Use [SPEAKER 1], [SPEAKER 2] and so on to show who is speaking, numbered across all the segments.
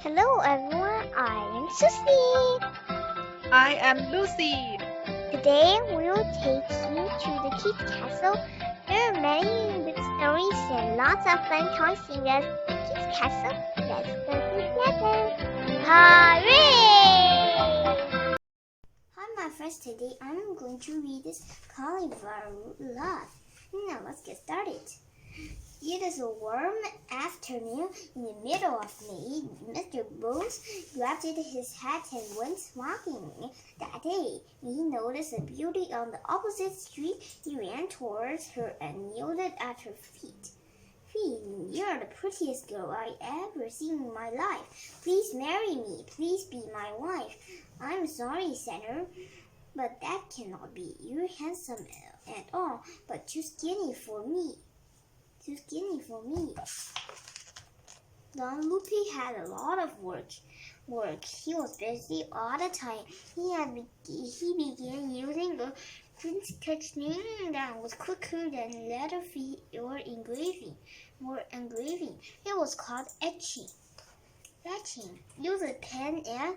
[SPEAKER 1] Hello everyone, I am Susie.
[SPEAKER 2] I am Lucy.
[SPEAKER 1] Today we will take you to the Kids Castle. There are many good stories and lots of fun toys in the Kids Castle. Let's go together. Hooray! Hi my friends, today I'm going to read this Calavera Love. Now let's get started. It is a warm afternoon in the middle of May. Mr. Bose grabbed his hat and went walking. That day, he noticed a beauty on the opposite street. He ran towards her and kneeled at her feet. You're the prettiest girl I ever seen in my life. Please marry me. Please be my wife. I'm sorry, Senator, but that cannot be. You're handsome at all, but too skinny for me. Don Lupe had a lot of work. He was busy all the time. He began using a print technique that was quicker than letter feed or engraving. It was called etching. Use a pen and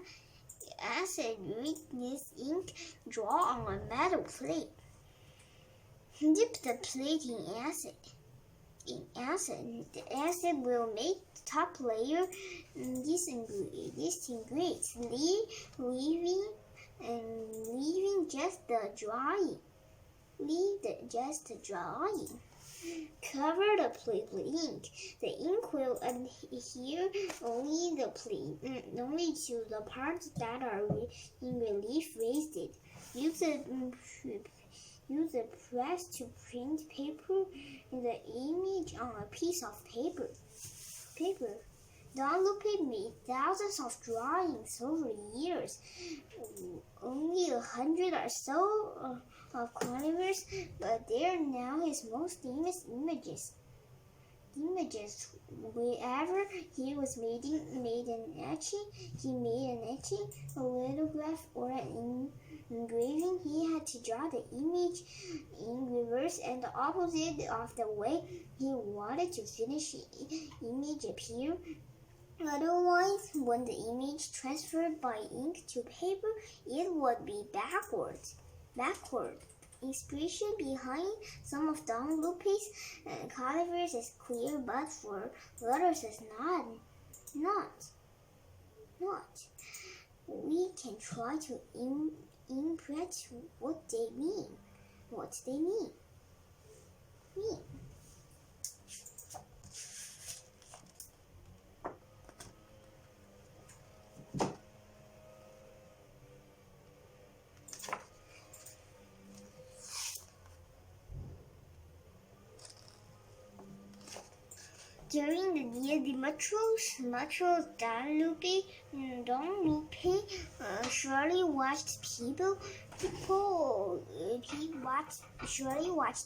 [SPEAKER 1] acid this ink. Draw on a metal plate. Dip the plate in acid. The acid will make the top layer disintegrate, leaving just the drawing. Cover the plate with ink. The ink will adhere only to the parts that are in relief raised. Use a press to print the image on a piece of paper. Don Lupe made thousands of drawings over the years. Only 100 or so of Calavera's, but they are now his most famous images. Wherever he was made an etching, a lithograph, or an engraving, he had to draw the image in reverse and the opposite of the way he wanted to finish the image appear. Otherwise, when the image transferred by ink to paper, it would be backward. Inspiration behind some of Don Lupe's Calavera's is clear, but for others is not. We can try to interpret what they mean. During the Dia de Muertos, Don Lupe surely watched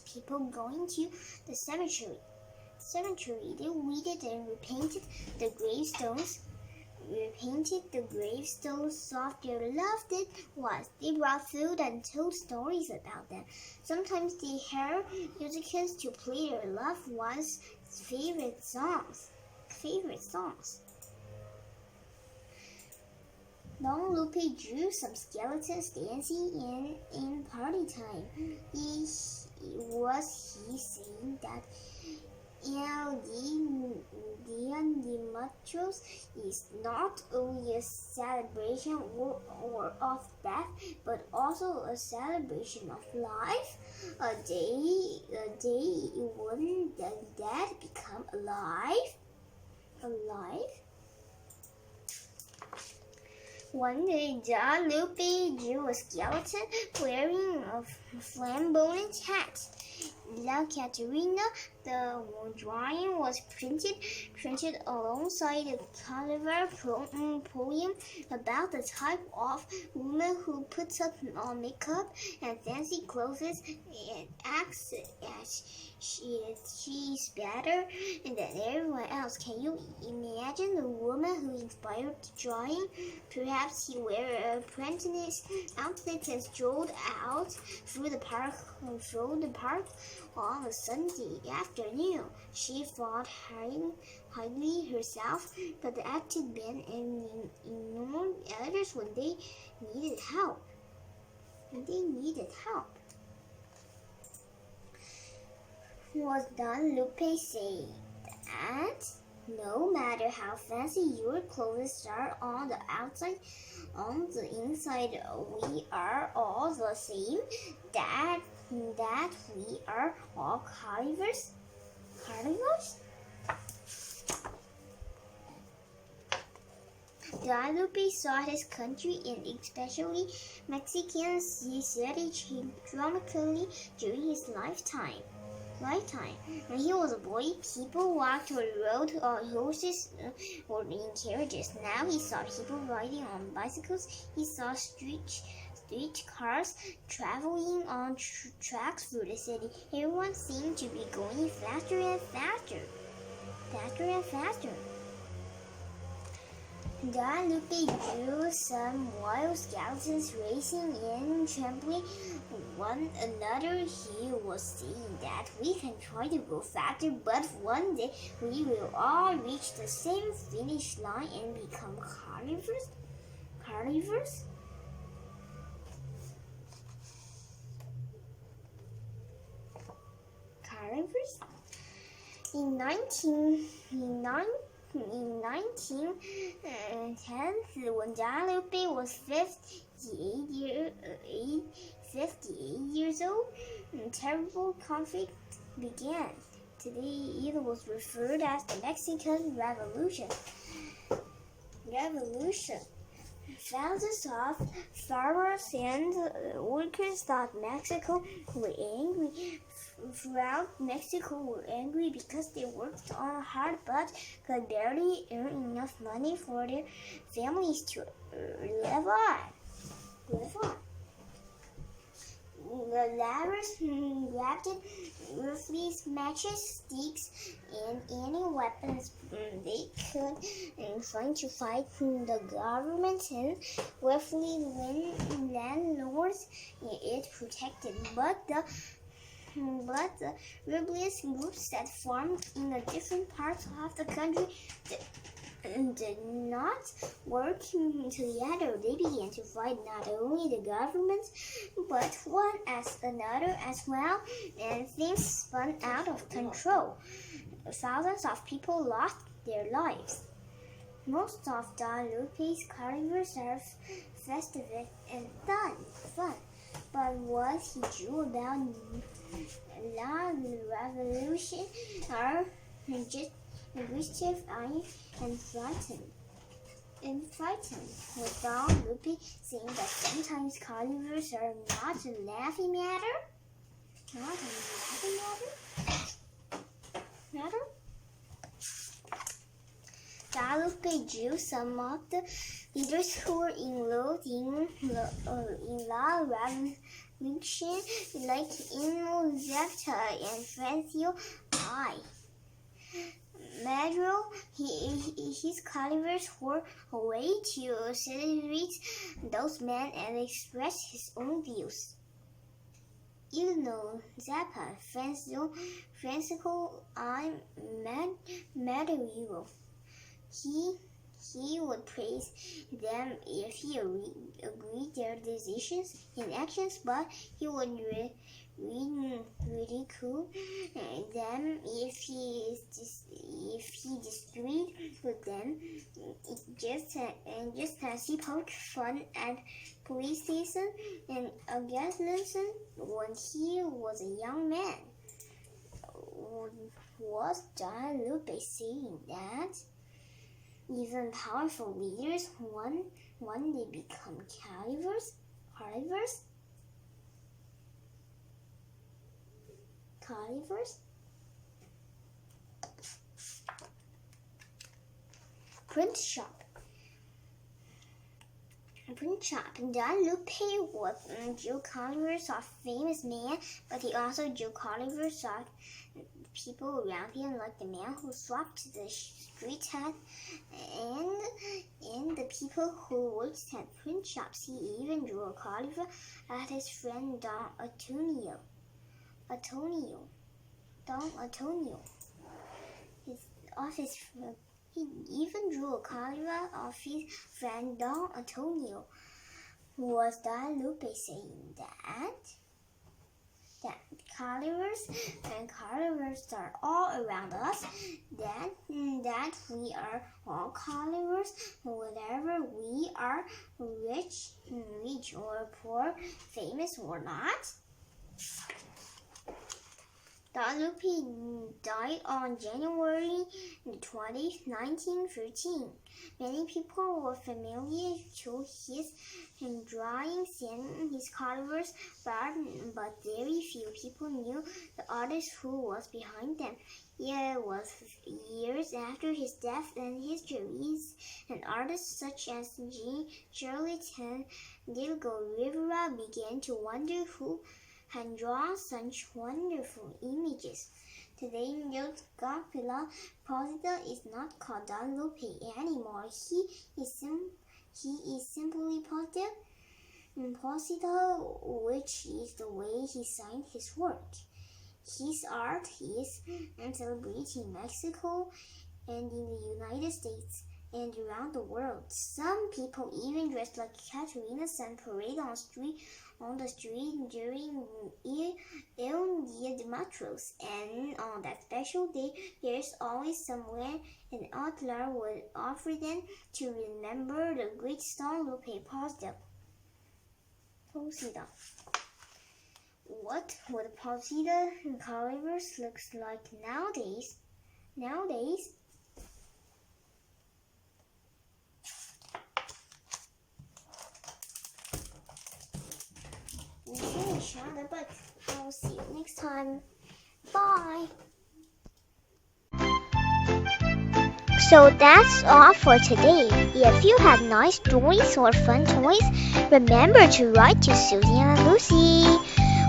[SPEAKER 1] people going to the cemetery. They weeded and repainted the gravestones. Of their loved ones. They brought food and told stories about them. Sometimes they hired musicians to play their loved ones' favorite songs. Don Lupe drew some skeletons dancing in party time. He saying that El Dia de Muertos is not only a celebration of death, but also a celebration of life. A day when the dead become alive. One day, Don Lupe drew a skeleton wearing a flamboyant hat. La Caterina, the drawing was printed alongside a Calavera poem about the type of woman who puts on makeup and fancy clothes and acts as she's better than everyone else. Can you imagine the woman who inspired the drawing? Perhaps he wear a apprentice outfit and strolled out through the park on a Sunday afternoon. She thought highly herself, but acted bad and ignored others when they needed help. Was Don Lupe say that no matter how fancy your clothes are on the outside, on the inside we are all the same, that we are all carnivores? Guadalupe saw his country, and especially Mexicans, he said it changed dramatically during his lifetime. When he was a boy, people walked or rode on horses or in carriages. Now he saw people riding on bicycles. He saw street cars traveling on tracks through the city. Everyone seemed to be going faster and faster. Guadalupe drew some wild skeletons racing and trampling one another. He was saying that we can try to go faster, but one day we will all reach the same finish line and become carnivores. In 1910, when Guadalupe was 58 years old, a terrible conflict began. Today it was referred as the Mexican Revolution. Thousands of farmers and workers thought Mexico were angry. Throughout Mexico were angry because they worked hard but could barely earn enough money for their families to live on. The laborers grabbed ruthless matches, sticks, and any weapons they could find to fight the government and wealthy landlords it protected. But the rebellious groups that formed in the different parts of the country did not work together. They began to fight not only the government, but one as another as well, and things spun out of control. Thousands of people lost their lives. Most of Guadalupe's carnivores are festive and fun, but what he drew about La Revolution are just aggressive and frightened. With Guadalupe saying that sometimes carnivores are not a laughing matter. Guadalupe drew some of the leaders who were enrolled in La Revolution, like Zapata and Francio I. Madero, his carnivores were a way to celebrate those men and express his own views. Zapata, Francisco I. Madero. He would praise them if he agreed their decisions and actions, but he would ridicule them if he disagreed with them. Just as he poked fun at police station and against Nelson when he was a young man. Was Guadalupe saying that even powerful leaders, one they become carnivores? Print shop. Punjab. Don Lupe was Joe Colliver's famous man, but he also Joe Colliver saw people around him, like the man who swept the street hat, and the people who worked at Punjab. He even drew a Colliver at his friend Don Antonio. He even drew a Calavera of his friend Don Antonio. Was Don Lupe saying that Calavers are all around us, that we are all Calavers, whether we are rich or poor, famous or not? Don Lupe died on January 20, 1913. Many people were familiar to his drawings and his Calavers, but very few people knew the artist who was behind them. It was years after his death and histories, and artists such as Charlton Delgado Rivera began to wonder who had drawn such wonderful images. Today, Godzilla Posita is not called Don Lupe anymore. He is simply Posita, which is the way he signed his work. His art is celebrated in Mexico and in the United States and around the world. Some people even dress like Catarina's and parade on the street during El Dia de Muertos, and on that special day, there's always somewhere an altar would offer them to remember the great Don Lupe Posita. What would Posita and Calavers looks like nowadays? We finished the book. I will see you next time. Bye. So that's all for today. If you have nice stories or fun toys, remember to write to Susie and Lucy.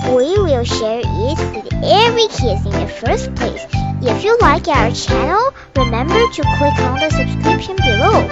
[SPEAKER 1] We will share it with every kid in the first place. If you like our channel, remember to click on the subscription below.